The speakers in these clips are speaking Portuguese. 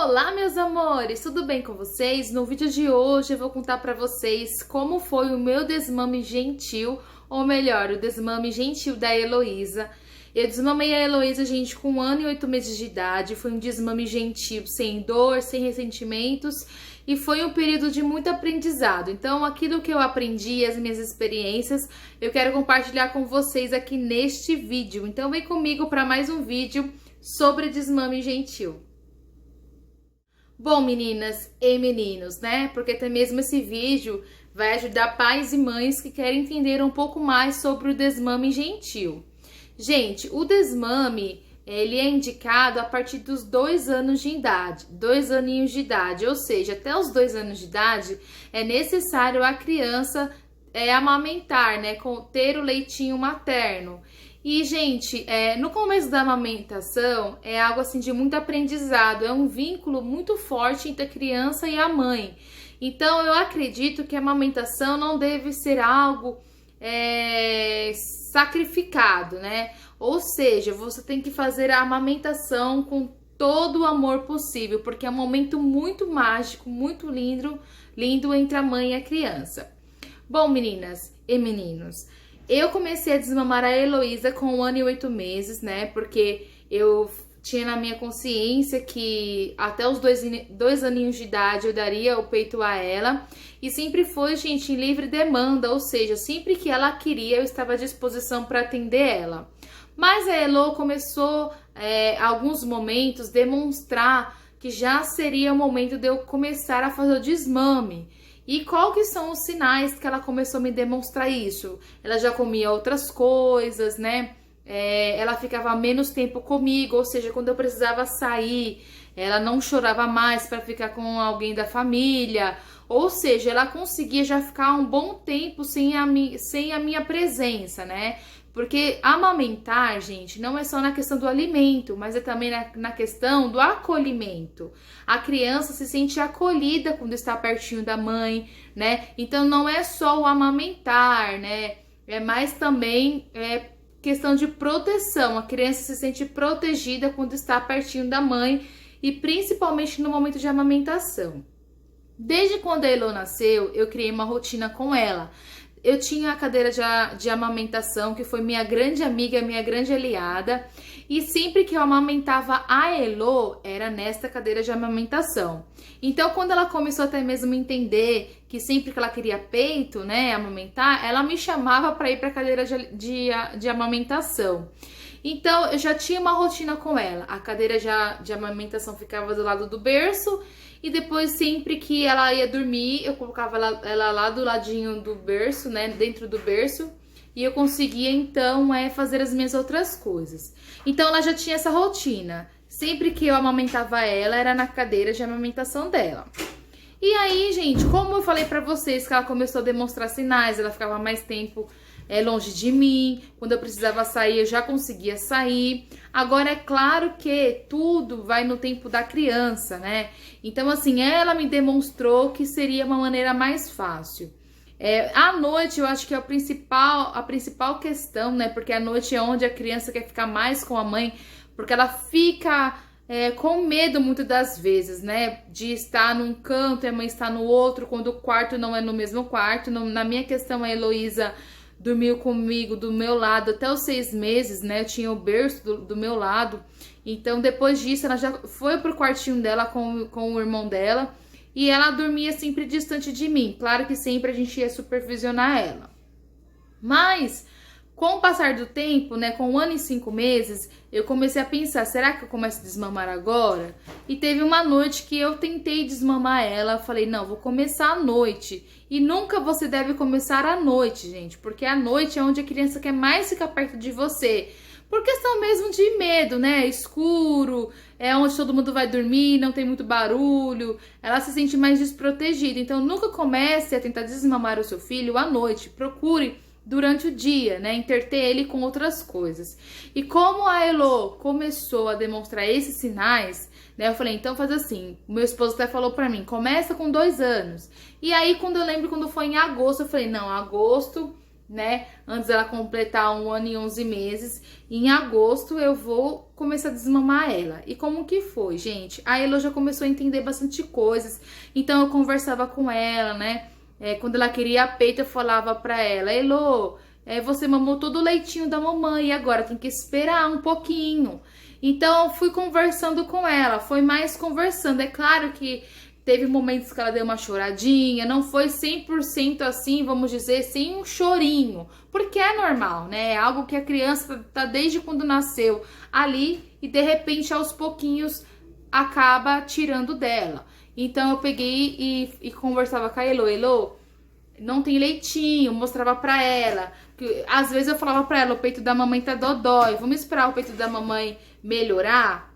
Olá, meus amores, tudo bem com vocês? No vídeo de hoje eu vou contar pra vocês como foi o meu desmame gentil, ou melhor, o desmame gentil da Heloísa. Eu desmamei a Heloísa, gente, com 1 ano e 8 meses de idade. Foi um desmame gentil, sem dor, sem ressentimentos, e foi um período de muito aprendizado. Então, aquilo que eu aprendi, as minhas experiências, eu quero compartilhar com vocês aqui neste vídeo. Então, vem comigo para mais um vídeo sobre desmame gentil. Bom, meninas e meninos, né? Porque até mesmo esse vídeo vai ajudar pais e mães que querem entender um pouco mais sobre o desmame gentil. Gente, o desmame, ele é indicado a partir dos 2 anos de idade, 2 aninhos de idade, ou seja, até os 2 anos de idade é necessário a criança amamentar, né? Ter o leitinho materno. E, gente, no começo da amamentação é algo assim de muito aprendizado, é um vínculo muito forte entre a criança e a mãe. Então, eu acredito que a amamentação não deve ser algo sacrificado, né? Ou seja, você tem que fazer a amamentação com todo o amor possível, porque é um momento muito mágico, muito lindo entre a mãe e a criança. Bom, meninas e meninos, eu comecei a desmamar a Heloísa com 1 ano e 8 meses, né? Porque eu tinha na minha consciência que até os 2 aninhos de idade eu daria o peito a ela. E sempre foi, gente, em livre demanda, ou seja, sempre que ela queria eu estava à disposição para atender ela. Mas a Elo começou, alguns momentos, demonstrar que já seria o momento de eu começar a fazer o desmame. E qual que são os sinais que ela começou a me demonstrar isso? Ela já comia outras coisas, né? Ela ficava menos tempo comigo, ou seja, quando eu precisava sair, ela não chorava mais para ficar com alguém da família. Ou seja, ela conseguia já ficar um bom tempo sem a minha presença, né? Porque amamentar, gente, não é só na questão do alimento, mas é também na questão do acolhimento. A criança se sente acolhida quando está pertinho da mãe, né? Então, não é só o amamentar, né? É mais também questão de proteção. A criança se sente protegida quando está pertinho da mãe e principalmente no momento de amamentação. Desde quando a Elo nasceu, eu criei uma rotina com ela. Eu tinha a cadeira de amamentação, que foi minha grande amiga, minha grande aliada. E sempre que eu amamentava a Elo, era nesta cadeira de amamentação. Então, quando ela começou até mesmo a entender que sempre que ela queria peito, né, amamentar, ela me chamava para ir para a cadeira de amamentação. Então, eu já tinha uma rotina com ela. A cadeira de amamentação ficava do lado do berço. E depois, sempre que ela ia dormir, eu colocava ela lá do ladinho do berço, né? Dentro do berço. E eu conseguia, então, fazer as minhas outras coisas. Então, ela já tinha essa rotina. Sempre que eu amamentava ela, era na cadeira de amamentação dela. E aí, gente, como eu falei pra vocês que ela começou a demonstrar sinais, ela ficava mais tempo longe de mim. Quando eu precisava sair, eu já conseguia sair. Agora, é claro que tudo vai no tempo da criança, né? Então, assim, ela me demonstrou que seria uma maneira mais fácil. À noite, eu acho que é a principal questão, né? Porque à noite é onde a criança quer ficar mais com a mãe, porque ela fica com medo muitas das vezes, né? De estar num canto e a mãe está no outro, quando o quarto não é no mesmo quarto. Na minha questão, a Heloísa dormiu comigo do meu lado até os 6 meses, né? Eu tinha o berço do meu lado. Então, depois disso, ela já foi pro quartinho dela com o irmão dela. E ela dormia sempre distante de mim. Claro que sempre a gente ia supervisionar ela. Mas, com o passar do tempo, né? Com 1 ano e 5 meses, eu comecei a pensar, será que eu começo a desmamar agora? E teve uma noite que eu tentei desmamar ela. Falei, não, vou começar à noite. E nunca você deve começar à noite, gente. Porque à noite é onde a criança quer mais ficar perto de você. Por questão mesmo de medo, né? Escuro, é onde todo mundo vai dormir, não tem muito barulho. Ela se sente mais desprotegida. Então, nunca comece a tentar desmamar o seu filho à noite. Procure durante o dia, né? Interter ele com outras coisas. E como a Elo começou a demonstrar esses sinais, né? Eu falei, então faz assim. O meu esposo até falou pra mim, começa com 2 anos. E aí, quando eu lembro, quando foi em agosto, eu falei, não, agosto né? Antes dela completar 1 ano e 11 meses. Em agosto eu vou começar a desmamar ela. E como que foi, gente? A Elo já começou a entender bastante coisas. Então eu conversava com ela, né? Quando ela queria peito, eu falava pra ela: Elo, você mamou todo o leitinho da mamãe e agora tem que esperar um pouquinho. Então eu fui conversando com ela, foi mais conversando. É claro que teve momentos que ela deu uma choradinha, não foi 100% assim, vamos dizer, sem um chorinho, porque é normal, né? É algo que a criança tá desde quando nasceu ali e de repente aos pouquinhos acaba tirando dela. Então eu peguei e conversava com a Elo: Elo, não tem leitinho, mostrava pra ela. Que, às vezes eu falava pra ela: o peito da mamãe tá dodói, vamos esperar o peito da mamãe melhorar?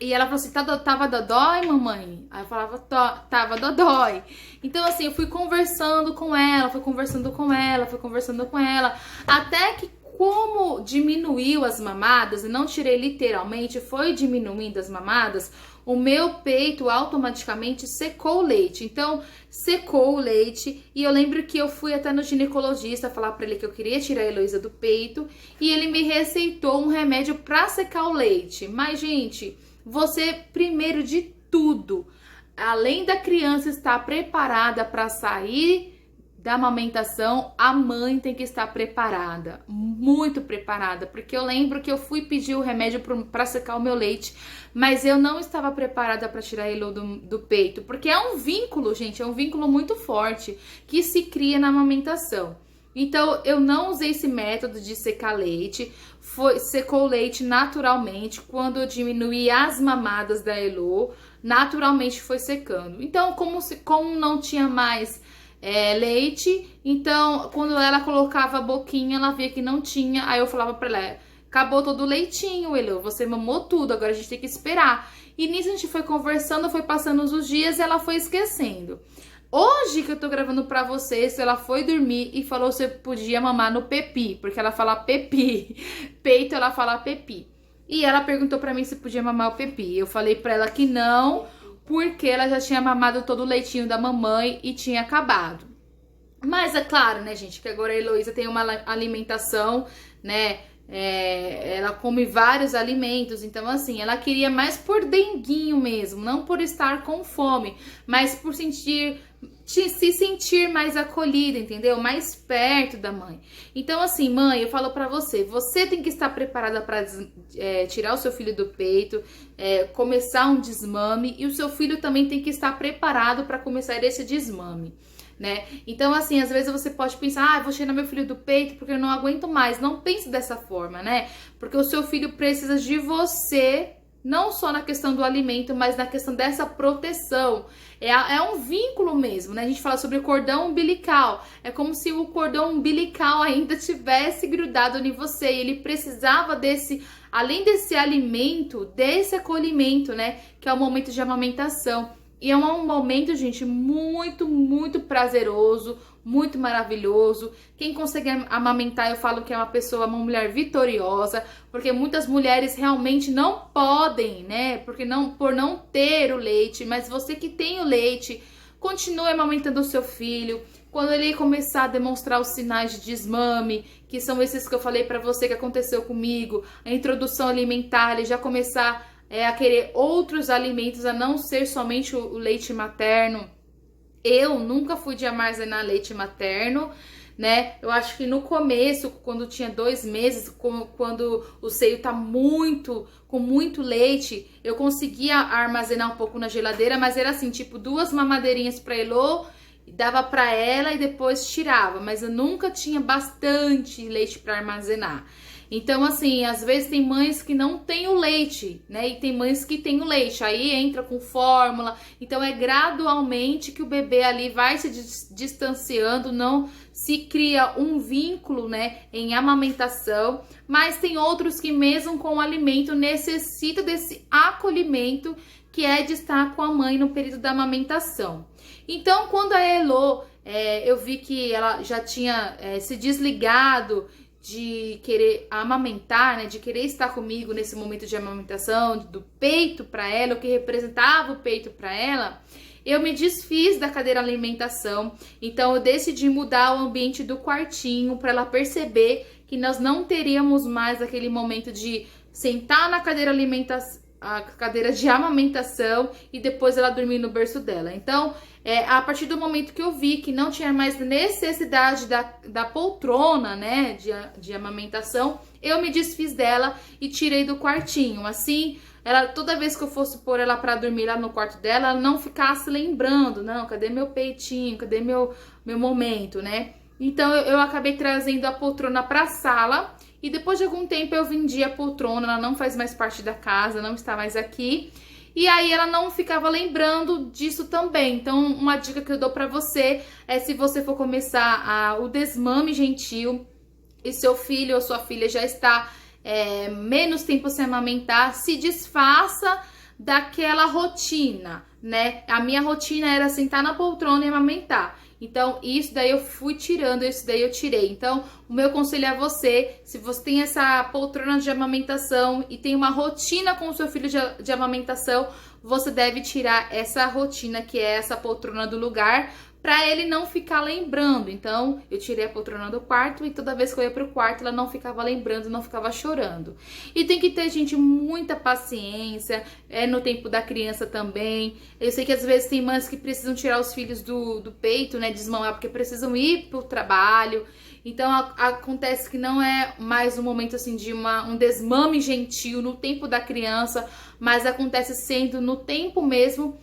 E ela falou assim: tava dodói, mamãe? Aí eu falava: tava dodói. Então, assim, eu fui conversando com ela, até que, como diminuiu as mamadas, e não tirei literalmente, foi diminuindo as mamadas, o meu peito automaticamente secou o leite. Então, secou o leite, e eu lembro que eu fui até no ginecologista falar pra ele que eu queria tirar a Heloísa do peito, e ele me receitou um remédio pra secar o leite. Mas, gente, você, primeiro de tudo, além da criança estar preparada para sair da amamentação, a mãe tem que estar preparada, muito preparada, porque eu lembro que eu fui pedir o remédio para secar o meu leite, mas eu não estava preparada para tirar ele do peito, porque é um vínculo, gente, é um vínculo muito forte que se cria na amamentação. Então, eu não usei esse método de secar leite, secou o leite naturalmente. Quando eu diminuí as mamadas da Elo, naturalmente foi secando. Então, como não tinha mais leite, então, quando ela colocava a boquinha, ela via que não tinha, aí eu falava pra ela: acabou todo o leitinho, Elo, você mamou tudo, agora a gente tem que esperar. E nisso a gente foi conversando, foi passando os dias e ela foi esquecendo. Hoje que eu tô gravando pra vocês, ela foi dormir e falou se eu podia mamar no pepi, porque ela fala pepi, peito ela fala pepi. E ela perguntou pra mim se podia mamar o pepi. Eu falei pra ela que não, porque ela já tinha mamado todo o leitinho da mamãe e tinha acabado. Mas é claro, né, gente, que agora a Heloísa tem uma alimentação, né, ela come vários alimentos, então assim, ela queria mais por denguinho mesmo, não por estar com fome, mas por se sentir mais acolhida, entendeu? Mais perto da mãe. Então assim, mãe, eu falo pra você, você tem que estar preparada para tirar o seu filho do peito, começar um desmame, e o seu filho também tem que estar preparado para começar esse desmame, né? Então, assim, às vezes você pode pensar: vou tirar meu filho do peito porque eu não aguento mais. Não pense dessa forma, né? Porque o seu filho precisa de você, não só na questão do alimento, mas na questão dessa proteção. É um vínculo mesmo, né? A gente fala sobre o cordão umbilical. É como se o cordão umbilical ainda tivesse grudado em você. E ele precisava além desse alimento, desse acolhimento, né? Que é o momento de amamentação. E é um momento, gente, muito, muito prazeroso, muito maravilhoso. Quem consegue amamentar, eu falo que é uma mulher vitoriosa, porque muitas mulheres realmente não podem, né? Por não ter o leite, mas você que tem o leite, continue amamentando o seu filho. Quando ele começar a demonstrar os sinais de desmame, que são esses que eu falei pra você que aconteceu comigo, a introdução alimentar, ele já começar a querer outros alimentos, a não ser somente o leite materno. Eu nunca fui de armazenar leite materno, né? Eu acho que no começo, quando tinha 2 meses, quando o seio tá com muito leite, eu conseguia armazenar um pouco na geladeira, mas era assim, tipo 2 mamadeirinhas pra Elo, dava pra ela e depois tirava, mas eu nunca tinha bastante leite pra armazenar. Então, assim, às vezes tem mães que não têm o leite, né? E tem mães que têm o leite, aí entra com fórmula. Então, é gradualmente que o bebê ali vai se distanciando, não se cria um vínculo, né, em amamentação. Mas tem outros que mesmo com o alimento necessitam desse acolhimento, que é de estar com a mãe no período da amamentação. Então, quando a Elo, eu vi que ela já tinha se desligado de querer amamentar, né, de querer estar comigo nesse momento de amamentação, do peito para ela, o que representava o peito para ela, eu me desfiz da cadeira alimentação. Então eu decidi mudar o ambiente do quartinho para ela perceber que nós não teríamos mais aquele momento de sentar na cadeira a cadeira de amamentação e depois ela dormir no berço dela. Então, a partir do momento que eu vi que não tinha mais necessidade da poltrona, né, de amamentação, eu me desfiz dela e tirei do quartinho. Assim, ela, toda vez que eu fosse pôr ela para dormir lá no quarto dela, ela não ficasse lembrando, não, cadê meu peitinho, cadê meu momento, né? Então, eu acabei trazendo a poltrona para a sala. E depois de algum tempo eu vendi a poltrona, ela não faz mais parte da casa, não está mais aqui. E aí ela não ficava lembrando disso também. Então, uma dica que eu dou pra você é, se você for começar o desmame gentil e seu filho ou sua filha já está menos tempo sem amamentar, se desfaça daquela rotina, né? A minha rotina era sentar na poltrona e amamentar. Então, isso daí eu fui tirando, isso daí eu tirei. Então, o meu conselho a você, se você tem essa poltrona de amamentação e tem uma rotina com o seu filho de amamentação, você deve tirar essa rotina, que é essa poltrona do lugar, para ele não ficar lembrando. Então, eu tirei a poltrona do quarto e toda vez que eu ia pro quarto, ela não ficava lembrando, não ficava chorando. E tem que ter, gente, muita paciência, no tempo da criança também. Eu sei que às vezes tem mães que precisam tirar os filhos do peito, né, desmamar, porque precisam ir pro trabalho. Então, acontece que não é mais um momento, assim, de um desmame gentil no tempo da criança, mas acontece sendo no tempo mesmo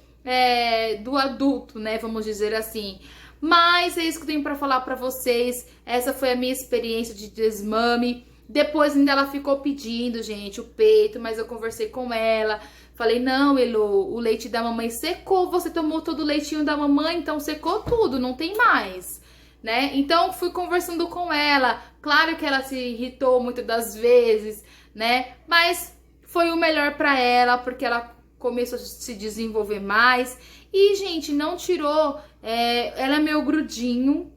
do adulto, né, vamos dizer assim. Mas é isso que eu tenho pra falar pra vocês. Essa foi a minha experiência de desmame. Depois ainda ela ficou pedindo, gente, o peito, mas eu conversei com ela. Falei, não, Elo, o leite da mamãe secou, você tomou todo o leitinho da mamãe, então secou tudo, não tem mais, né? Então fui conversando com ela. Claro que ela se irritou muitas das vezes, né? Mas foi o melhor pra ela, porque ela começou a se desenvolver mais. E, gente, não tirou, ela é meu grudinho.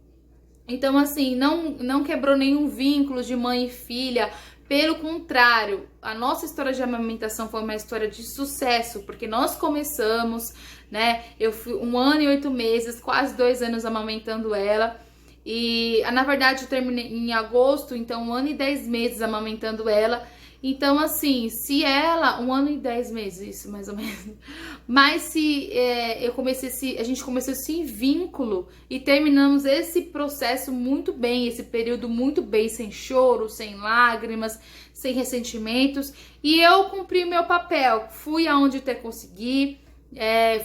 Então, assim, não quebrou nenhum vínculo de mãe e filha. Pelo contrário, a nossa história de amamentação foi uma história de sucesso, porque nós começamos, né? Eu fui 1 ano e 8 meses, quase 2 anos amamentando ela. E, na verdade, eu terminei em agosto, então 1 ano e 10 meses amamentando ela. Então, assim, se ela... 1 ano e 10 meses, isso, mais ou menos. Mas se a gente começou esse vínculo e terminamos esse processo muito bem, esse período muito bem, sem choro, sem lágrimas, sem ressentimentos. E eu cumpri meu papel, fui aonde até consegui.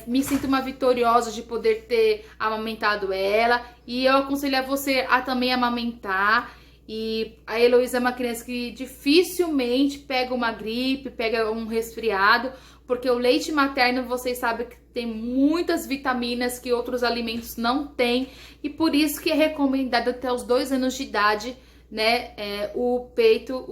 Me sinto uma vitoriosa de poder ter amamentado ela. E eu aconselho a você a também amamentar. E a Heloísa é uma criança que dificilmente pega uma gripe, pega um resfriado, porque o leite materno, vocês sabem que tem muitas vitaminas que outros alimentos não têm, e por isso que é recomendado até os 2 anos de idade, né, o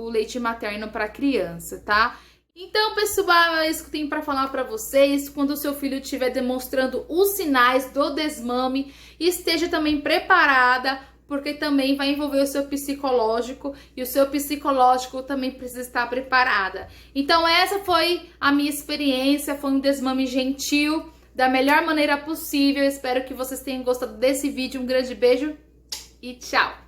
leite materno para criança, tá? Então, pessoal, é isso que eu tenho para falar para vocês. Quando o seu filho estiver demonstrando os sinais do desmame, esteja também preparada, porque também vai envolver o seu psicológico e o seu psicológico também precisa estar preparada. Então essa foi a minha experiência, foi um desmame gentil, da melhor maneira possível. Espero que vocês tenham gostado desse vídeo. Um grande beijo e tchau!